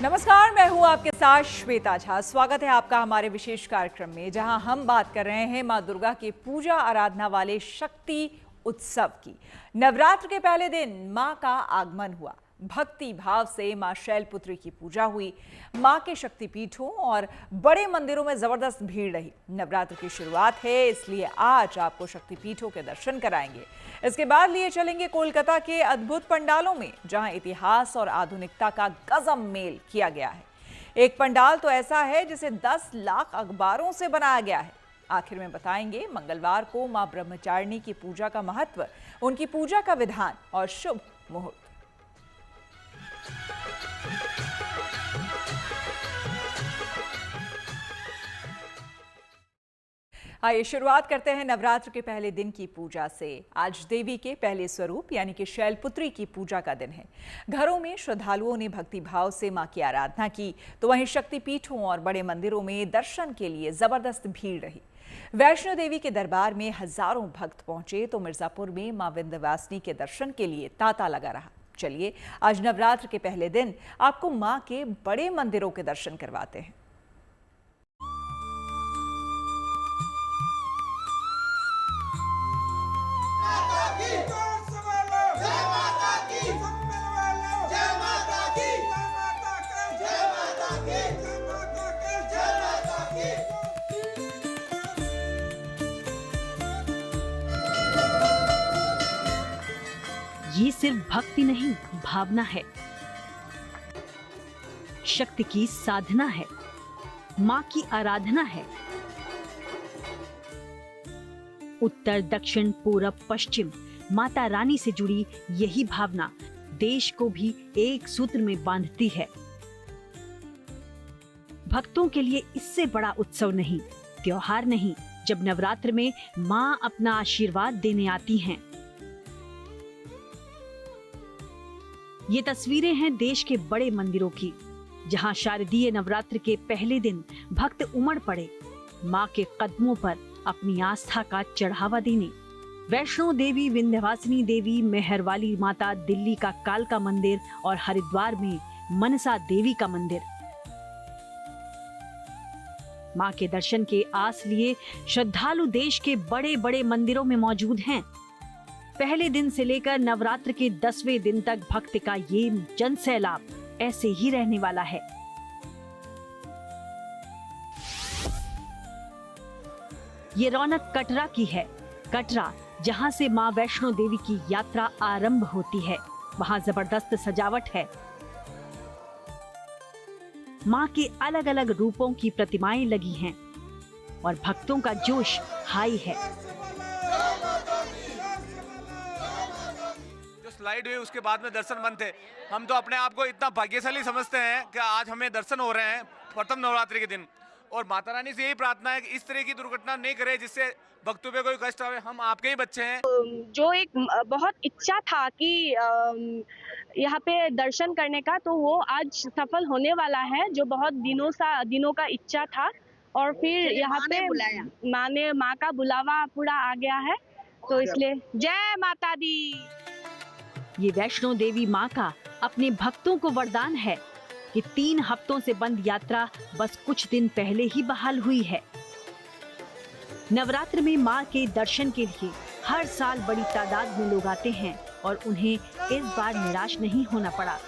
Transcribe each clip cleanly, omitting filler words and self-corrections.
नमस्कार, मैं हूं आपके साथ श्वेता झा। स्वागत है आपका हमारे विशेष कार्यक्रम में, जहां हम बात कर रहे हैं मां दुर्गा के पूजा आराधना वाले शक्ति उत्सव की। नवरात्र के पहले दिन मां का आगमन हुआ। भक्ति भाव से मां शैलपुत्री की पूजा हुई। मां के शक्तिपीठों और बड़े मंदिरों में जबरदस्त भीड़ रही। नवरात्र की शुरुआत है, इसलिए आज आपको शक्तिपीठों के दर्शन कराएंगे। इसके बाद लिए चलेंगे कोलकाता के अद्भुत पंडालों में, जहां इतिहास और आधुनिकता का गजब मेल किया गया है। एक पंडाल तो ऐसा है जिसे 10 लाख अखबारों से बनाया गया है। आखिर में बताएंगे मंगलवार को मां ब्रह्मचारिणी की पूजा का महत्व, उनकी पूजा का विधान और शुभ मुहूर्त। आइए शुरुआत करते हैं नवरात्र के पहले दिन की पूजा से। आज देवी के पहले स्वरूप यानी कि शैलपुत्री की पूजा का दिन है। घरों में श्रद्धालुओं ने भक्ति भाव से मां की आराधना की, तो वहीं शक्तिपीठों और बड़े मंदिरों में दर्शन के लिए जबरदस्त भीड़ रही। वैष्णो देवी के दरबार में हजारों भक्त पहुंचे, तो मिर्जापुर में मां विंध्यवासिनी के दर्शन के लिए तांता लगा रहा। चलिए आज नवरात्र के पहले दिन आपको मां के बड़े मंदिरों के दर्शन करवाते हैं। ये सिर्फ भक्ति नहीं, भावना है, शक्ति की साधना है, मां की आराधना है। उत्तर, दक्षिण, पूरब, पश्चिम माता रानी से जुड़ी यही भावना देश को भी एक सूत्र में बांधती है। भक्तों के लिए इससे बड़ा उत्सव नहीं, त्योहार नहीं, जब नवरात्र में मां अपना आशीर्वाद देने आती हैं। ये तस्वीरें हैं देश के बड़े मंदिरों की, जहां शारदीय नवरात्र के पहले दिन भक्त उमड़ पड़े मां के कदमों पर अपनी आस्था का चढ़ावा देने। वैष्णो देवी, विंध्यवासिनी देवी, मेहरवाली माता, दिल्ली का कालका मंदिर और हरिद्वार में मनसा देवी का मंदिर। मां के दर्शन के आस लिए श्रद्धालु देश के बड़े बड़े मंदिरों में मौजूद हैं। पहले दिन से लेकर नवरात्र के 10वें दिन तक भक्त का ये जन सैलाब ऐसे ही रहने वाला है। ये रौनक कटरा की है। कटरा, जहां से मां वैष्णो देवी की यात्रा आरंभ होती है, वहां जबरदस्त सजावट है। मां के अलग अलग रूपों की प्रतिमाएं लगी हैं और भक्तों का जोश हाई है। स्लाइड हुई उसके बाद में दर्शन बंद थे। हम तो अपने आप को इतना भाग्यशाली समझते हैं कि आज हमें दर्शन हो रहे हैं प्रथम नवरात्रि के दिन, और माता रानी से यही प्रार्थना है कि इस तरह की दुर्घटना नहीं करे जिससे भक्तों पे कोई कष्ट आवे। हम आपके ही बच्चे हैं। जो एक बहुत इच्छा था कि यहाँ पे दर्शन करने का, तो वो आज सफल होने वाला है। जो बहुत दिनों का इच्छा था, और फिर यहाँ पे माँ का बुलावा पूरा आ गया है, तो इसलिए जय माता दी। ये वैष्णो देवी मां का अपने भक्तों को वरदान है कि 3 हफ्तों से बंद यात्रा बस कुछ दिन पहले ही बहाल हुई है। नवरात्र में मां के दर्शन के लिए हर साल बड़ी तादाद में लोग आते हैं और उन्हें इस बार निराश नहीं होना पड़ा।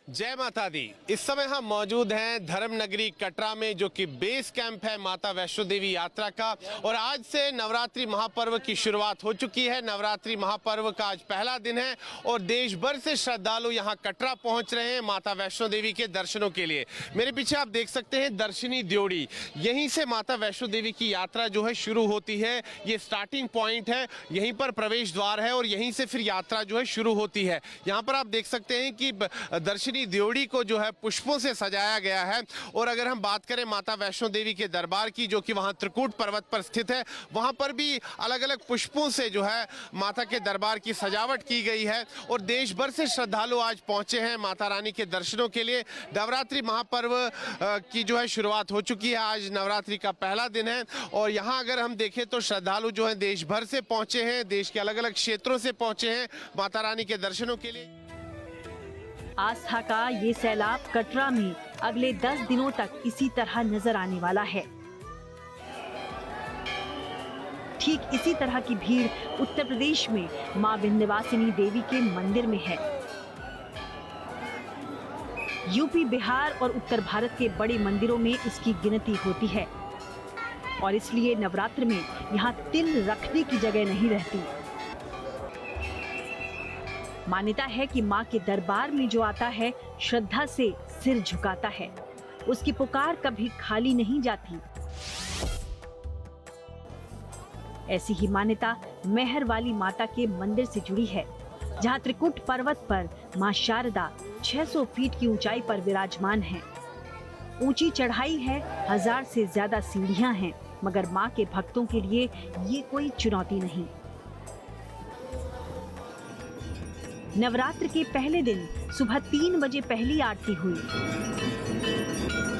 जय माता दी। इस समय हम मौजूद हैं धर्म नगरी कटरा में, जो कि बेस कैंप है माता वैष्णो देवी यात्रा का। और आज से नवरात्रि महापर्व की शुरुआत हो चुकी है। नवरात्रि महापर्व का आज पहला दिन है और देश भर से श्रद्धालु यहाँ कटरा पहुंच रहे हैं माता वैष्णो देवी के दर्शनों के लिए। मेरे पीछे आप देख सकते हैं दर्शनी ड्योढ़ी, यहीं से माता वैष्णो देवी की यात्रा जो है शुरू होती है। ये स्टार्टिंग पॉइंट है, यहीं पर प्रवेश द्वार है और यहीं से फिर यात्रा जो है शुरू होती है। यहाँ पर आप देख सकते हैं कि दर्शनी ड्योढ़ी को जो है पुष्पों से सजाया गया है। और अगर हम बात करें माता वैष्णो देवी के दरबार की, जो कि वहां त्रिकूट पर्वत पर स्थित है, वहां पर भी अलग अलग पुष्पों से जो है माता के दरबार की सजावट की गई है। और देश भर से श्रद्धालु आज पहुंचे हैं माता रानी के दर्शनों के लिए। नवरात्रि महापर्व की जो है शुरुआत हो चुकी है। आज नवरात्रि का पहला दिन है और यहाँ अगर हम देखें तो श्रद्धालु जो है देश भर से पहुंचे हैं, देश के अलग अलग क्षेत्रों से पहुंचे हैं माता रानी के दर्शनों के लिए। आस्था का ये सैलाब कटरा में अगले 10 दिनों तक इसी तरह नजर आने वाला है। ठीक इसी तरह की भीड़ उत्तर प्रदेश में मां विंध्यवासिनी देवी के मंदिर में है। यूपी, बिहार और उत्तर भारत के बड़े मंदिरों में इसकी गिनती होती है और इसलिए नवरात्र में यहाँ तिल रखने की जगह नहीं रहती। मान्यता है कि मां के दरबार में जो आता है श्रद्धा से सिर झुकाता है, उसकी पुकार कभी खाली नहीं जाती। ऐसी ही मान्यता मेहर वाली माता के मंदिर से जुड़ी है, जहां त्रिकुट पर्वत पर मां शारदा 600 फीट की ऊंचाई पर विराजमान है। ऊंची चढ़ाई है, 1000 से ज्यादा सीढ़ियां हैं, मगर मां के भक्तों के लिए ये कोई चुनौती नहीं। नवरात्र के पहले दिन सुबह 3 बजे पहली आरती हुई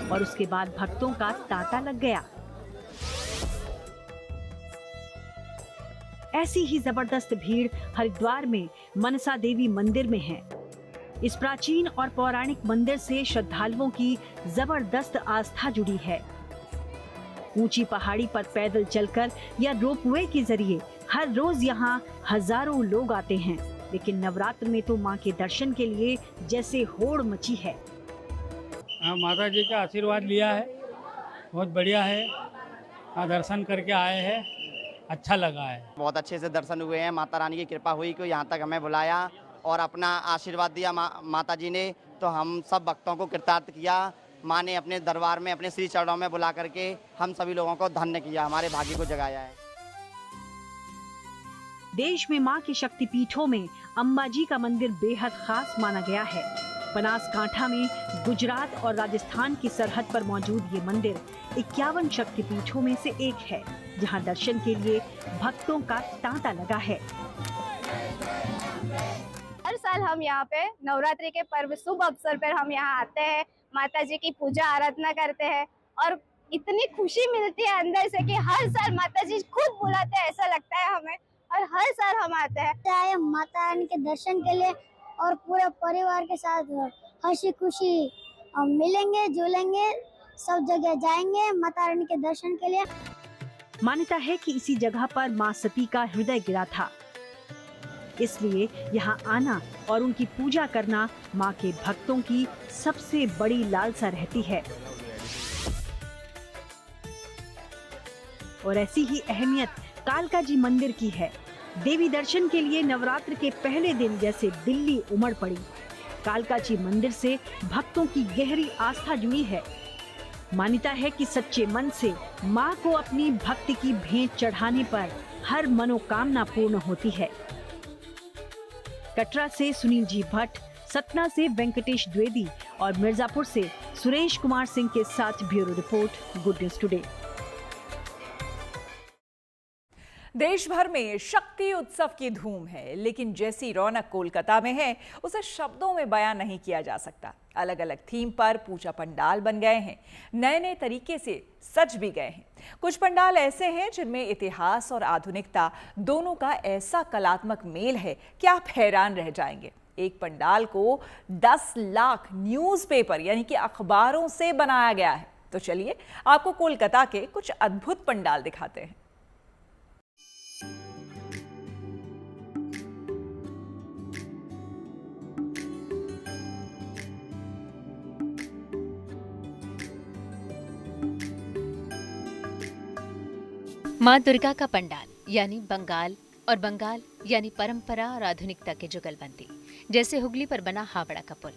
और उसके बाद भक्तों का तांता लग गया। ऐसी ही जबरदस्त भीड़ हरिद्वार में मनसा देवी मंदिर में है। इस प्राचीन और पौराणिक मंदिर से श्रद्धालुओं की जबरदस्त आस्था जुड़ी है। ऊंची पहाड़ी पर पैदल चलकर या रोपवे के जरिए हर रोज यहाँ हजारों लोग आते हैं, लेकिन नवरात्र में तो मां के दर्शन के लिए जैसे होड़ मची है। माता जी का आशीर्वाद लिया है, बहुत बढ़िया है। दर्शन करके आए हैं, अच्छा लगा है। बहुत अच्छे से दर्शन हुए हैं। माता रानी की कृपा हुई कि यहाँ तक हमें बुलाया और अपना आशीर्वाद दिया माता जी ने, तो हम सब भक्तों को कृतार्थ किया। माँ ने अपने दरबार में अपने श्री चरणों में बुला करके हम सभी लोगों को धन्य किया, हमारे भाग्य को जगाया है। देश में मां के शक्तिपीठों में अंबाजी का मंदिर बेहद खास माना गया है। बनासकांठा में गुजरात और राजस्थान की सरहद पर मौजूद ये मंदिर 51 शक्तिपीठों में से एक है, जहां दर्शन के लिए भक्तों का तांता लगा है। हर साल हम यहाँ पे नवरात्रि के पर्व शुभ अवसर पर हम यहाँ आते हैं, माता जी की पूजा आराधना करते हैं और इतनी खुशी मिलती है अंदर से कि हर साल माता जी खुद बुलाते हैं, ऐसा लगता है हमें, और हर साल हम आते हैं। माता रानी के दर्शन के लिए और पूरे परिवार के साथ हंसी खुशी मिलेंगे, जुलेंगे, सब जगह जाएंगे माता रानी के दर्शन के लिए। मान्यता है कि इसी जगह पर मां सती का हृदय गिरा था, इसलिए यहाँ आना और उनकी पूजा करना मां के भक्तों की सबसे बड़ी लालसा रहती है। और ऐसी ही अहमियत कालका जी मंदिर की है। देवी दर्शन के लिए नवरात्र के पहले दिन जैसे दिल्ली उमड़ पड़ी। कालका जी मंदिर से भक्तों की गहरी आस्था जुड़ी है। मान्यता है कि सच्चे मन से मां को अपनी भक्ति की भेंट चढ़ाने पर हर मनोकामना पूर्ण होती है। कटरा से सुनील जी भट्ट, सतना से वेंकटेश द्विवेदी और मिर्जापुर से सुरेश कुमार सिंह के साथ bureau report, good news today. देश भर में शक्ति उत्सव की धूम है, लेकिन जैसी रौनक कोलकाता में है उसे शब्दों में बयां नहीं किया जा सकता। अलग अलग थीम पर पूजा पंडाल बन गए हैं, नए नए तरीके से सज भी गए हैं। कुछ पंडाल ऐसे हैं जिनमें इतिहास और आधुनिकता दोनों का ऐसा कलात्मक मेल है कि आप हैरान रह जाएंगे। एक पंडाल को 10 लाख न्यूज़पेपर यानी कि अखबारों से बनाया गया है। तो चलिए आपको कोलकाता के कुछ अद्भुत पंडाल दिखाते हैं। माँ दुर्गा का पंडाल यानी बंगाल और बंगाल यानी परंपरा और आधुनिकता के जुगलबंदी। जैसे हुगली पर बना हावड़ा का पुल,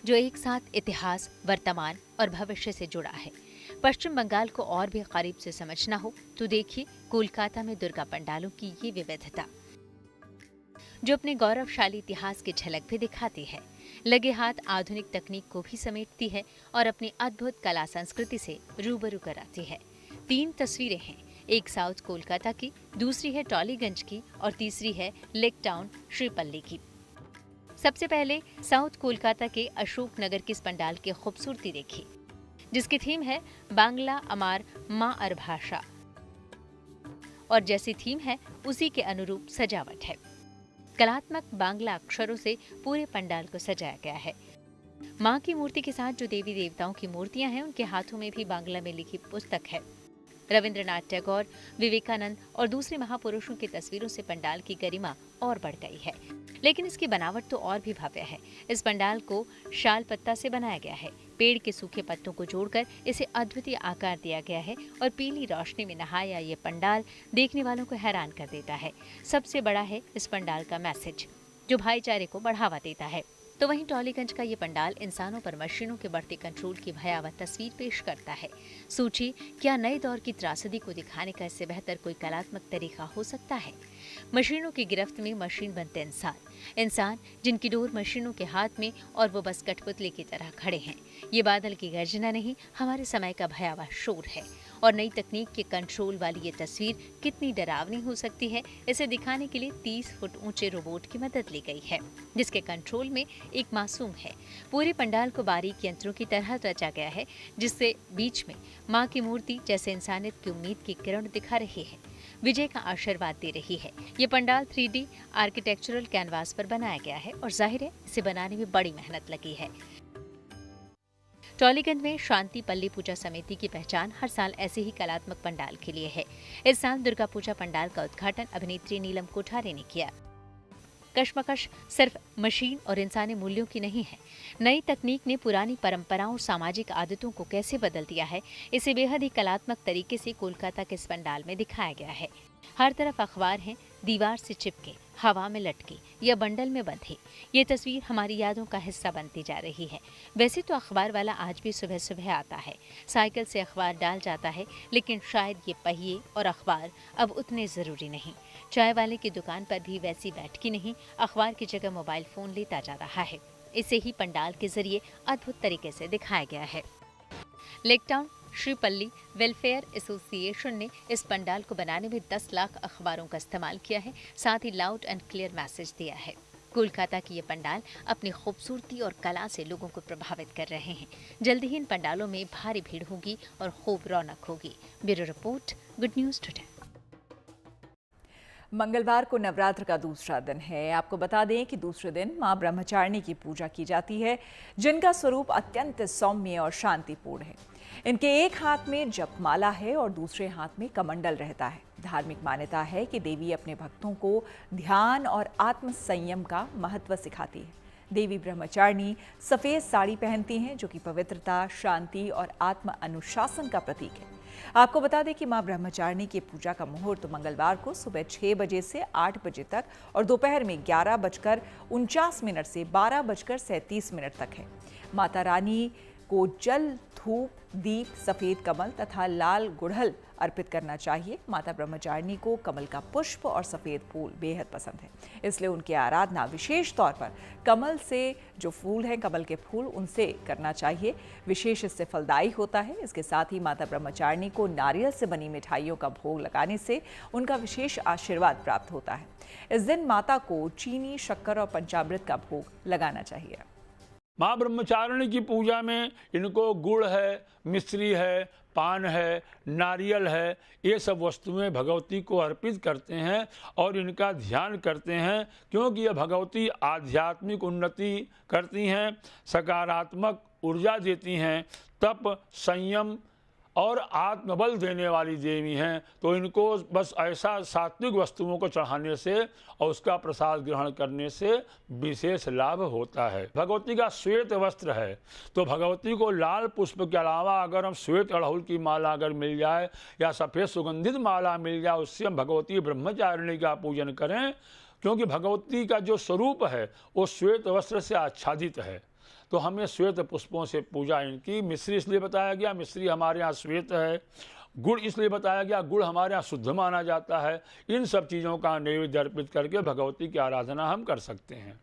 जो एक साथ इतिहास, वर्तमान और भविष्य से जुड़ा है। पश्चिम बंगाल को और भी करीब से समझना हो तो देखिए कोलकाता में दुर्गा पंडालों की ये विविधता, जो अपने गौरवशाली इतिहास की झलक भी दिखाती है, लगे हाथ आधुनिक तकनीक को भी समेटती है और अपनी अद्भुत कला संस्कृति से रूबरू कराती है। 3 तस्वीरें हैं, एक साउथ कोलकाता की, दूसरी है टॉलीगंज की और तीसरी है लेक टाउन श्रीपल्ली की। सबसे पहले साउथ कोलकाता के अशोक नगर की इस पंडाल की खूबसूरती देखी, जिसकी थीम है बांग्ला अमार माँ और भाषा, और जैसी थीम है उसी के अनुरूप सजावट है। कलात्मक बांग्ला अक्षरों से पूरे पंडाल को सजाया गया है। माँ की मूर्ति के साथ जो देवी देवताओं की मूर्तियां हैं, उनके हाथों में भी बांग्ला में लिखी पुस्तक है। रविंद्रनाथ टैगोर, विवेकानंद और दूसरे महापुरुषों की तस्वीरों से पंडाल की गरिमा और बढ़ गई है। लेकिन इसकी बनावट तो और भी भव्य है। इस पंडाल को शाल पत्ता से बनाया गया है। पेड़ के सूखे पत्तों को जोड़कर इसे अद्वितीय आकार दिया गया है और पीली रोशनी में नहाया ये पंडाल देखने वालों को हैरान कर देता है। सबसे बड़ा है इस पंडाल का मैसेज, जो भाईचारे को बढ़ावा देता है। तो वहीं टॉलीगंज का ये पंडाल इंसानों पर मशीनों के बढ़ते कंट्रोल की भयावह तस्वीर पेश करता है। सोचिए, क्या नए दौर की त्रासदी को दिखाने का इससे बेहतर कोई कलात्मक तरीका हो सकता है? मशीनों की गिरफ्त में मशीन बनते इंसान जिनकी डोर मशीनों के हाथ में और वो बस कठपुतली की तरह खड़े हैं। ये बादल की गर्जना नहीं, हमारे समय का भयावह शोर है। और नई तकनीक के कंट्रोल वाली ये तस्वीर कितनी डरावनी हो सकती है, इसे दिखाने के लिए 30 फुट ऊंचे रोबोट की मदद ली गई है, जिसके कंट्रोल में एक मासूम है। पूरे पंडाल को बारीक यंत्रों की तरह रचा गया है, जिससे बीच में माँ की मूर्ति जैसे इंसानियत की उम्मीद की किरण दिखा रही है, विजय का आशीर्वाद दे रही है। ये पंडाल 3D आर्किटेक्चरल कैनवास पर बनाया गया है और जाहिर है इसे बनाने में बड़ी मेहनत लगी है। टॉलीगंज में शांति पल्ली पूजा समिति की पहचान हर साल ऐसे ही कलात्मक पंडाल के लिए है। इस साल दुर्गा पूजा पंडाल का उद्घाटन अभिनेत्री नीलम कोठारे ने किया। कश्मकश सिर्फ मशीन और इंसानी मूल्यों की नहीं है। नई तकनीक ने पुरानी परंपराओं और सामाजिक आदतों को कैसे बदल दिया है, इसे बेहद ही कलात्मक तरीके से कोलकाता के इस पंडाल में दिखाया गया है। हर तरफ अखबार हैं, दीवार से चिपके, हवा में लटके या बंडल में बंधे। ये तस्वीर हमारी यादों का हिस्सा बनती जा रही है। वैसे तो अखबार वाला आज भी सुबह सुबह आता है, साइकिल से अखबार डाल जाता है, लेकिन शायद ये पहिए और अखबार अब उतने ज़रूरी नहीं। चाय वाले की दुकान पर भी वैसी बैठकी नहीं, अखबार की जगह मोबाइल फ़ोन लेता जा रहा है। इसे ही पंडाल के जरिए अद्भुत तरीके से दिखाया गया है। लेकटाउन श्री पल्ली वेलफेयर एसोसिएशन ने इस पंडाल को बनाने में 10 लाख अखबारों का इस्तेमाल किया है, साथ ही लाउड एंड क्लियर मैसेज दिया है। कोलकाता की ये पंडाल अपनी खूबसूरती और कला से लोगों को प्रभावित कर रहे हैं। जल्दी ही इन पंडालों में भारी भीड़ होगी और खूब रौनक होगी। Bureau report, good news today. मंगलवार को नवरात्र का दूसरा दिन है। आपको बता दें कि दूसरे दिन मां ब्रह्मचारिणी की पूजा की जाती है, जिनका स्वरूप अत्यंत सौम्य और शांतिपूर्ण है। इनके एक हाथ में जपमाला है और दूसरे हाथ में कमंडल रहता है। धार्मिक मान्यता है कि देवी अपने भक्तों को ध्यान और आत्म संयम का महत्व सिखाती है। देवी ब्रह्मचारिणी सफेद साड़ी पहनती हैं, जो कि पवित्रता, शांति और आत्म अनुशासन का प्रतीक है। आपको बता दें कि मां ब्रह्मचारिणी की पूजा का मुहूर्त मंगलवार को सुबह 6 बजे से 8 बजे तक और दोपहर में 11:49 से 12:37 तक है। माता रानी को जल, धूप, दीप, सफेद कमल तथा लाल गुड़हल अर्पित करना चाहिए। माता ब्रह्मचारिणी को कमल का पुष्प और सफेद फूल बेहद पसंद है, इसलिए उनकी आराधना विशेष तौर पर कमल से जो फूल हैं, कमल के फूल, उनसे करना चाहिए। विशेष इससे फलदायी होता है। इसके साथ ही माता ब्रह्मचारिणी को नारियल से बनी मिठाइयों का भोग लगाने से उनका विशेष आशीर्वाद प्राप्त होता है। इस दिन माता को चीनी, शक्कर और पंचामृत का भोग लगाना चाहिए। माँ ब्रह्मचारिणी की पूजा में इनको गुड़ है, मिश्री है, पान है, नारियल है, ये सब वस्तुएं भगवती को अर्पित करते हैं और इनका ध्यान करते हैं, क्योंकि ये भगवती आध्यात्मिक उन्नति करती हैं, सकारात्मक ऊर्जा देती हैं, तप, संयम और आत्मबल देने वाली देवी हैं। तो इनको बस ऐसा सात्विक वस्तुओं को चढ़ाने से और उसका प्रसाद ग्रहण करने से विशेष लाभ होता है। भगवती का श्वेत वस्त्र है, तो भगवती को लाल पुष्प के अलावा अगर हम श्वेत अड़हुल की माला अगर मिल जाए या सफ़ेद सुगंधित माला मिल जाए, उससे हम भगवती ब्रह्मचारिणी का पूजन करें, क्योंकि भगवती का जो स्वरूप है वो श्वेत वस्त्र से आच्छादित है। तो हमें श्वेत पुष्पों से पूजा इनकी। मिश्री इसलिए बताया गया, मिश्री हमारे यहाँ श्वेत है। गुड़ इसलिए बताया गया, गुड़ हमारे यहाँ शुद्ध माना जाता है। इन सब चीज़ों का नैवेद्य अर्पित करके भगवती की आराधना हम कर सकते हैं।